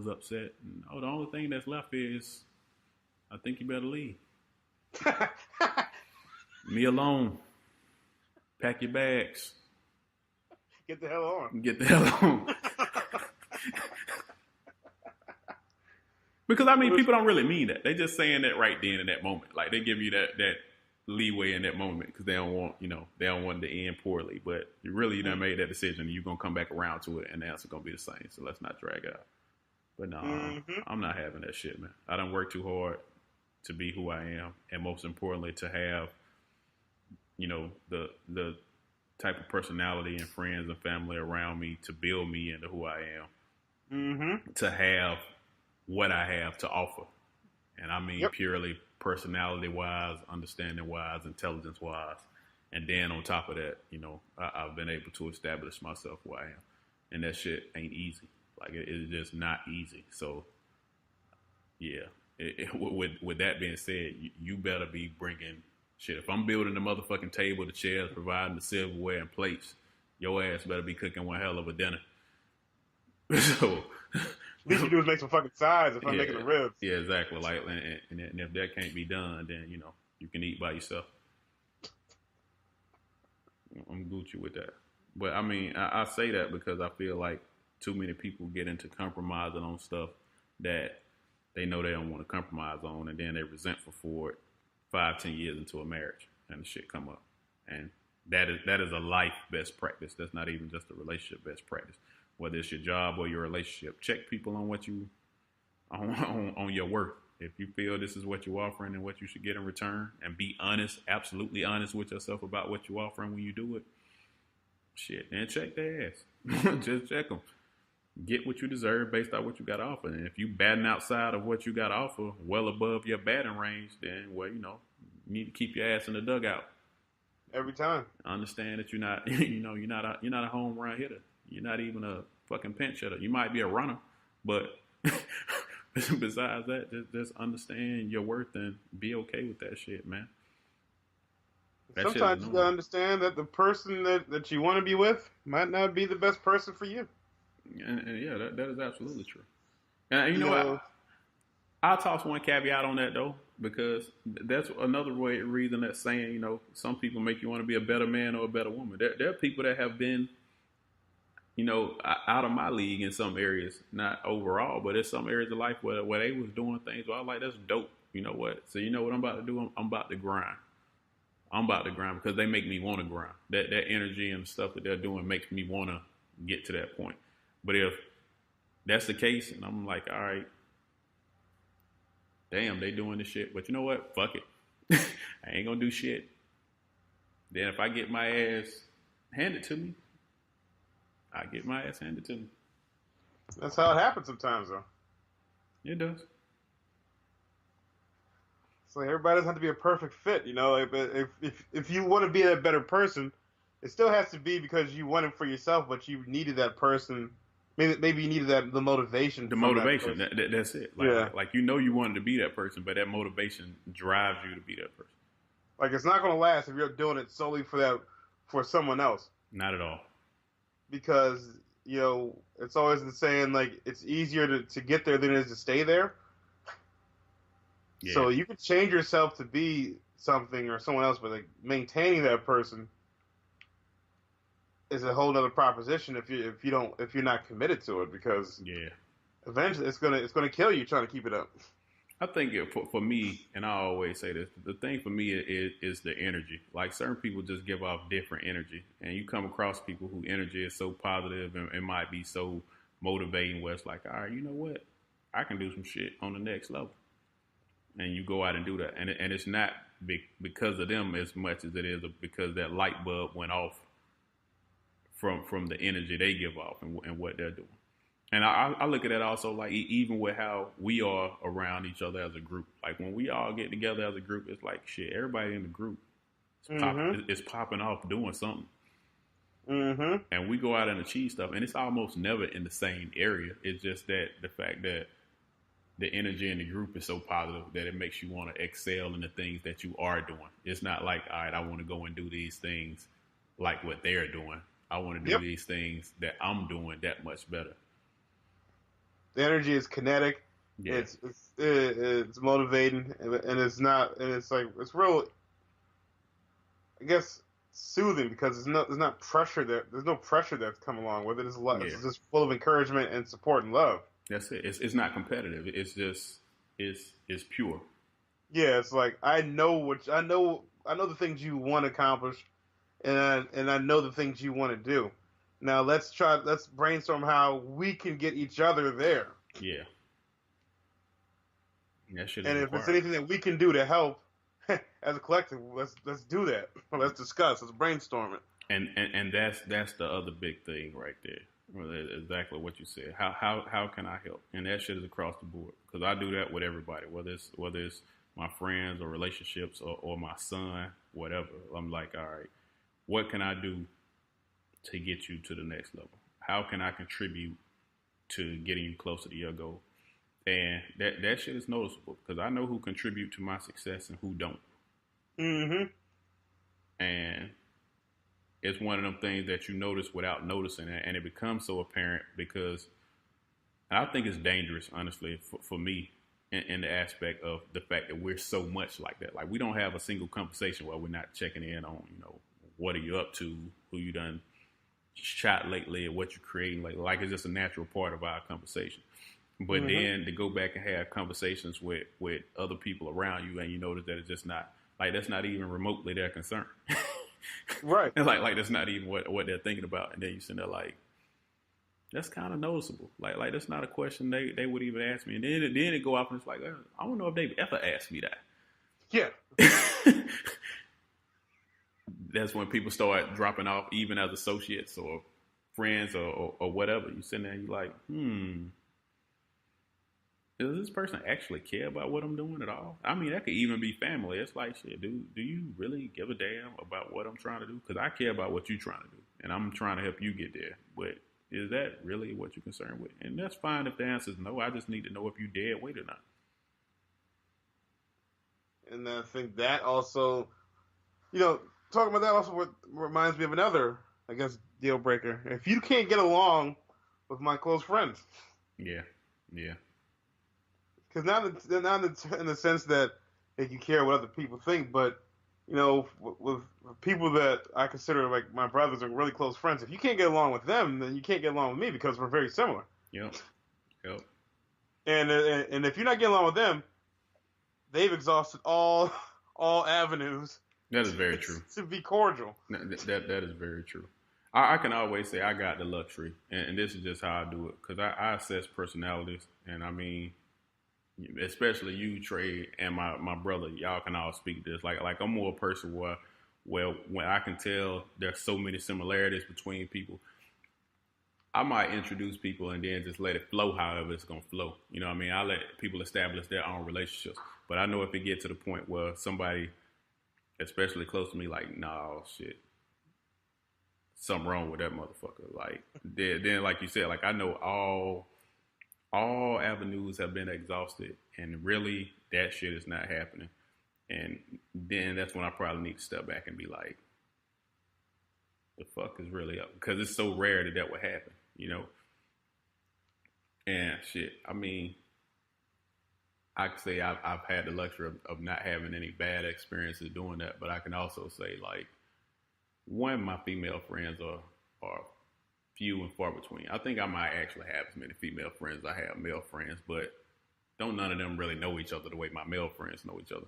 was upset. And, oh, the only thing that's left is, I think you better leave. Me alone. Pack your bags. Get the hell on. Get the hell on. Because I mean, people don't really mean that. They just saying that right then in that moment. Like they give you that leeway in that moment because they don't want, they don't want it to end poorly. But you done made that decision. And you're gonna come back around to it, and the answer's gonna be the same. So let's not drag it out. But no, I'm not having that shit, man. I done worked too hard to be who I am, and most importantly, to have, the type of personality and friends and family around me to build me into who I am. To have what I have to offer. And I mean purely personality-wise, understanding-wise, intelligence-wise. And then on top of that, I've been able to establish myself who I am. And that shit ain't easy. Like, it's just not easy. So, yeah. With that being said, you better be bringing shit. If I'm building the motherfucking table, the chairs, providing the silverware and plates, your ass better be cooking one hell of a dinner. So... At least you do is make some fucking sides if I'm making the ribs. Yeah, exactly. Like, and if that can't be done, then you can eat by yourself. I'm Gucci with that. But I mean, I say that because I feel like too many people get into compromising on stuff that they know they don't want to compromise on, and then they're resentful for it 5-10 years into a marriage, and the shit come up. And that is a life best practice. That's not even just a relationship best practice. Whether it's your job or your relationship, check people on what you on your worth. If you feel this is what you're offering and what you should get in return, and be honest, absolutely honest with yourself about what you're offering when you do it, shit, and check their ass. Just check them. Get what you deserve based on what you got to offer. And if you batting outside of what you got to offer, well above your batting range, then you need to keep your ass in the dugout every time. Understand that you're not, you're not a home run hitter. You're not even a fucking pinch hitter. You might be a runner, but besides that, just understand your worth and be okay with that shit, man. Sometimes you gotta understand that the person that you want to be with might not be the best person for you. And yeah, that is absolutely true. And you know what? I'll toss one caveat on that though, because that's another reason that's saying, some people make you want to be a better man or a better woman. There are people that have been, out of my league in some areas, not overall, but there's some areas of life where they was doing things where I was like, that's dope. You know what? So you know what I'm about to do? I'm about to grind. I'm about to grind because they make me want to grind. That energy and stuff that they're doing makes me want to get to that point. But if that's the case, and I'm like, all right, damn, they doing this shit. But you know what? Fuck it. I ain't going to do shit. Then if I get my ass handed to me, I get my ass handed to me. That's how it happens sometimes, though. It does. So everybody doesn't have to be a perfect fit, If you want to be a better person, it still has to be because you want it for yourself, but you needed that person. Maybe you needed the motivation. The motivation. That's it. Like you wanted to be that person, but that motivation drives you to be that person. Like it's not going to last if you're doing it solely for someone else. Not at all. Because it's always the saying, like, it's easier to get there than it is to stay there. Yeah. So you could change yourself to be something or someone else, but like maintaining that person is a whole other proposition if you're not committed to it, because eventually it's gonna kill you trying to keep it up. I think for me, and I always say this, the thing for me is the energy. Like certain people just give off different energy, and you come across people whose energy is so positive and it might be so motivating where it's like, all right, you know what? I can do some shit on the next level. And you go out and do that. And it's not because of them as much as it is because that light bulb went off from the energy they give off and what they're doing. And I look at that also like even with how we are around each other as a group. Like when we all get together as a group, it's like shit. Everybody in the group is popping off doing something. Mm-hmm. And we go out and achieve stuff, and it's almost never in the same area. It's just that the fact that the energy in the group is so positive that it makes you want to excel in the things that you are doing. It's not like, all right, I want to go and do these things like what they're doing. I want to do these things that I'm doing that much better. the energy is kinetic. Yeah. It's motivating, and it's not, and it's like it's real. I guess soothing because there's not pressure there's no pressure that's come along with it. Yeah. It's just full of encouragement and support and love. That's it. It's not competitive. It's just it's pure. Yeah, it's like I know the things you want to accomplish, and I know the things you want to do. Now let's brainstorm how we can get each other there. Yeah. That shit is And if it's required. anything that we can do to help as a collective, let's do that. Let's discuss. Let's brainstorm it. And that's the other big thing right there. Well, exactly what you said. How can I help? And that shit is across the board because I do that with everybody, whether it's my friends or relationships or my son, whatever. I'm like, all right, what can I do to get you to the next level? How can I contribute to getting you closer to your goal? And that shit is noticeable because I know who contribute to my success and who don't. Mm-hmm. And it's one of them things that you notice without noticing it, and it becomes so apparent because I think it's dangerous, honestly, for me in the aspect of the fact that we're so much like that. Like we don't have a single conversation where we're not checking in on, what are you up to, who you done shot lately, or what you're creating. Like it's just a natural part of our conversation. But then to go back and have conversations with other people around you, and you notice that it's just not like that's not even remotely their concern. Right. And like that's not even what they're thinking about. And then you sit there like, that's kind of noticeable. Like that's not a question they would even ask me. And then it go off and it's like, I don't know if they've ever asked me that. Yeah. That's when people start dropping off, even as associates or friends or whatever. You sitting there and you're like, does this person actually care about what I'm doing at all? I mean, that could even be family. It's like, shit, do you really give a damn about what I'm trying to do? Because I care about what you're trying to do, and I'm trying to help you get there. But is that really what you're concerned with? And that's fine if the answer is no. I just need to know if you dead weight or not. And I think that also, talking about that also reminds me of another, I guess, deal breaker. If you can't get along with my close friends. Yeah. Because not in the sense that you care what other people think, but with people that I consider like my brothers are really close friends. If you can't get along with them, then you can't get along with me because we're very similar. Yep. And if you're not getting along with them, they've exhausted all avenues. That is very true. To be cordial. That is very true. I can always say I got the luxury, and this is just how I do it, because I assess personalities, and I mean, especially you, Trey, and my brother, y'all can all speak to this. Like I'm more a person where when I can tell there's so many similarities between people, I might introduce people and then just let it flow however it's gonna flow. You know what I mean? I let people establish their own relationships. But I know if it get to the point where somebody, especially close to me, like, nah, shit, something wrong with that motherfucker. Like then like you said, like I know all avenues have been exhausted, and really that shit is not happening. And then that's when I probably need to step back and be like, the fuck is really up? Because it's so rare that would happen, And shit, I mean, I can say I've had the luxury of not having any bad experiences doing that, but I can also say, like, one of my female friends are few and far between. I think I might actually have as many female friends as I have male friends, but don't none of them really know each other the way my male friends know each other.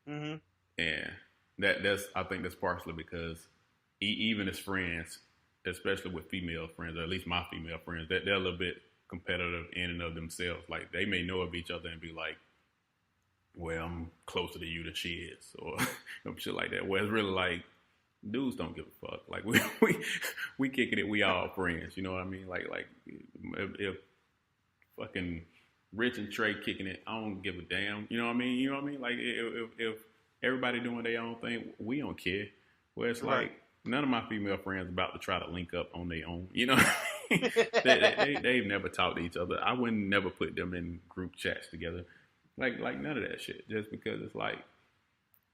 Mm-hmm. And I think that's partially because even as friends, especially with female friends, or at least my female friends, they're a little bit competitive in and of themselves. Like they may know of each other and be like, well, I'm closer to you than she is, or shit like that. Where it's really like, dudes don't give a fuck. Like we kicking it, we all friends. You know what I mean? Like if fucking Rich and Trey kicking it, I don't give a damn. You know what I mean? Like if everybody doing their own thing, we don't care. Where it's like none of my female friends about to try to link up on their own. You know what I mean? They've never talked to each other. I would never put them in group chats together. Like none of that shit. Just because it's like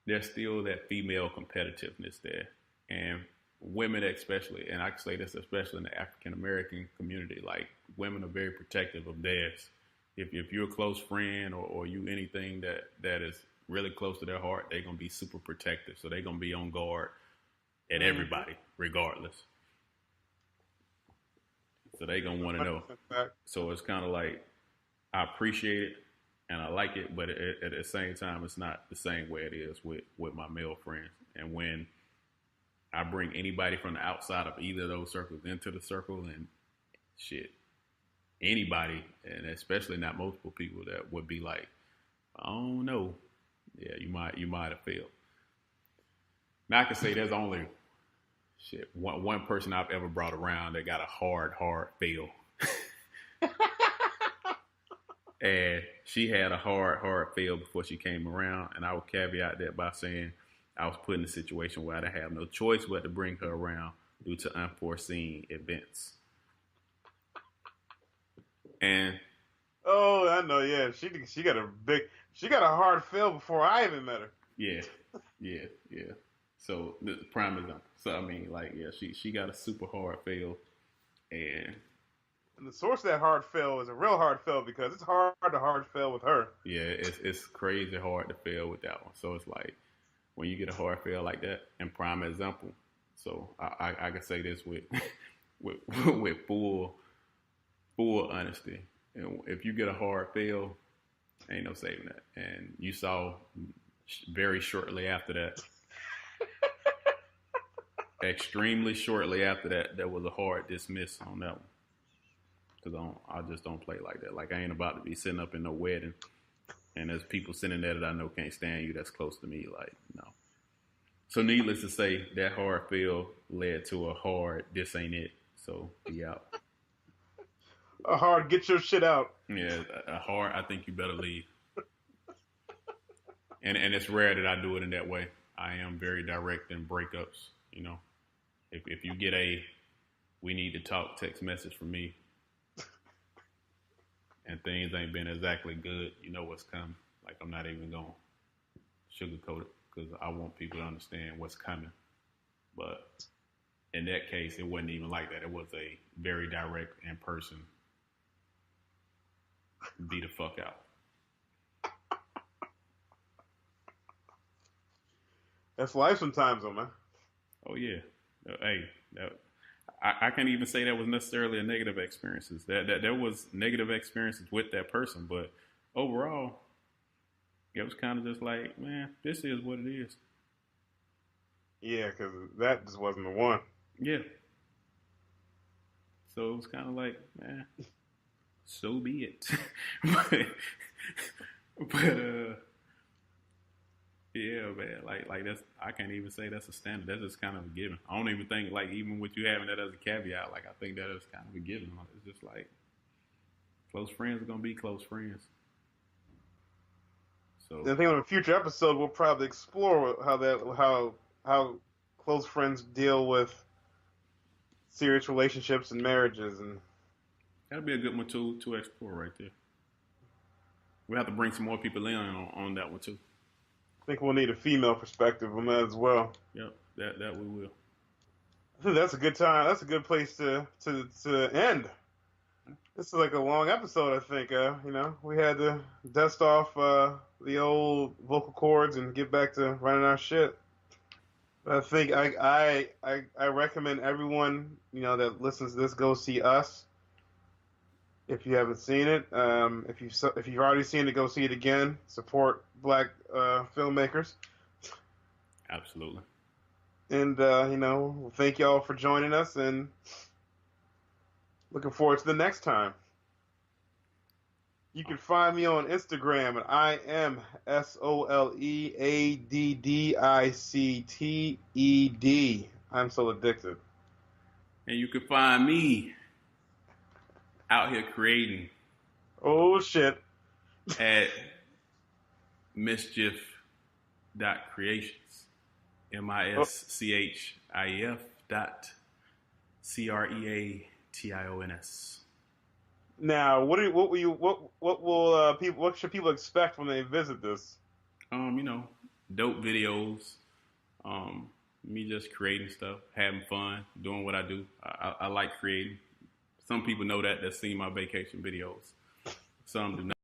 there's still that female competitiveness there. And women especially, and I can say this especially in the African American community, like women are very protective of theirs. If you're a close friend or you anything that is really close to their heart, they're gonna be super protective. So they're gonna be on guard at everybody, regardless. So they're gonna want to know. So it's kind of like I appreciate it and I like it, but at the same time, it's not the same way it is with my male friends. And when I bring anybody from the outside of either of those circles into the circle, and shit, anybody, and especially not multiple people, that would be like, I don't know, yeah, you might have failed. Now I can say there's only one person I've ever brought around that got a hard fail. And she had a hard fail before she came around, and I would caveat that by saying I was put in a situation where I didn't have no choice but to bring her around due to unforeseen events. And I know, yeah, she got a hard fail before I even met her. Yeah. So the prime example. So I mean, like, yeah, she got a super hard fail, and the source of that hard fail is a real hard fail because it's hard to hard fail with her. Yeah, it's crazy hard to fail with that one. So it's like when you get a hard fail like that, and prime example. So I can say this with full honesty. And if you get a hard fail, ain't no saving that. And you saw very shortly after that, extremely shortly after that, there was a hard dismiss on that one. Because I just don't play like that. Like, I ain't about to be sitting up in no wedding, and there's people sitting there that I know can't stand you that's close to me. Like, no. So needless to say, that hard fail led to a hard, this ain't it. So, be out. A hard, get your shit out. Yeah, a hard, I think you better leave. And it's rare that I do it in that way. I am very direct in breakups, you know. If you get a, we need to talk text message from me, and things ain't been exactly good, you know what's coming. Like, I'm not even going to sugarcoat it because I want people to understand what's coming. But in that case, it wasn't even like that. It was a very direct in person, be the fuck out. That's life sometimes, though, man. Oh, yeah. Hey, I can't even say that was necessarily a negative experiences. That there was negative experiences with that person, but overall, it was kind of just like, man, this is what it is. Yeah, because that just wasn't the one. Yeah. So it was kind of like, man, so be it. but yeah, man, like that's, I can't even say that's a standard. That's just kind of a given. I don't even think, like, even with you having that as a caveat, like, I think that is kind of a given. It's just like, close friends are gonna be close friends. So I think on a future episode we'll probably explore how close friends deal with serious relationships and marriages, and that'll be a good one to explore right there. We have to bring some more people in on that one too. I think we'll need a female perspective on that as well. Yep, that we will. I think that's a good time. That's a good place to end. This is like a long episode, I think. You know, we had to dust off the old vocal cords and get back to running our shit. I think I recommend everyone, you know, that listens to this, go see Us. If you haven't seen it, if you've already seen it, go see it again. Support Black filmmakers. Absolutely. And you know, thank y'all for joining us, and looking forward to the next time. You can find me on Instagram at IamSoleaddicted. I'm so addicted. And you can find me out here creating. Oh shit. At mischief.creations. MISCHIEF.CREATIONS. Now, what should people expect when they visit this? You know, dope videos, Me just creating stuff, having fun, doing what I do. I like creating. Some people know that seen my vacation videos. Some do not.